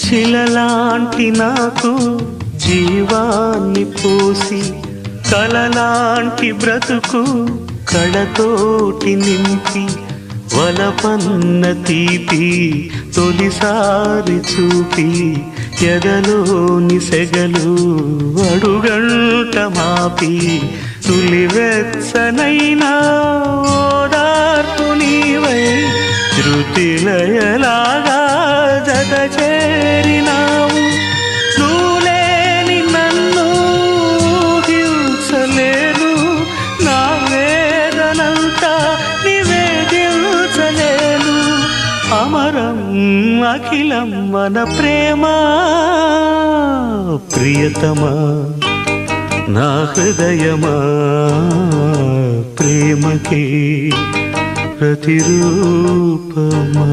శిలలాంటి నాకు జీవాన్ని పోసి కలలాంటి బ్రతుకు కళతోటి నింపి వలపన్న తీపి తొలిసారి చూపి ఎదలోని సెగలు అడుగంట మాపి తులివెచ్చనైనా ఓదార్పు నీవై శృతిలయలాగా జత చేరినావు. నువ్వులేని నన్ను హింసలేను, నా వేదనంతా నివేదించలేను. అమరం అఖిలం మన ప్రేమ ప్రియతమా నా హృదయమా ప్రేమకి ప్రతిరూపమా.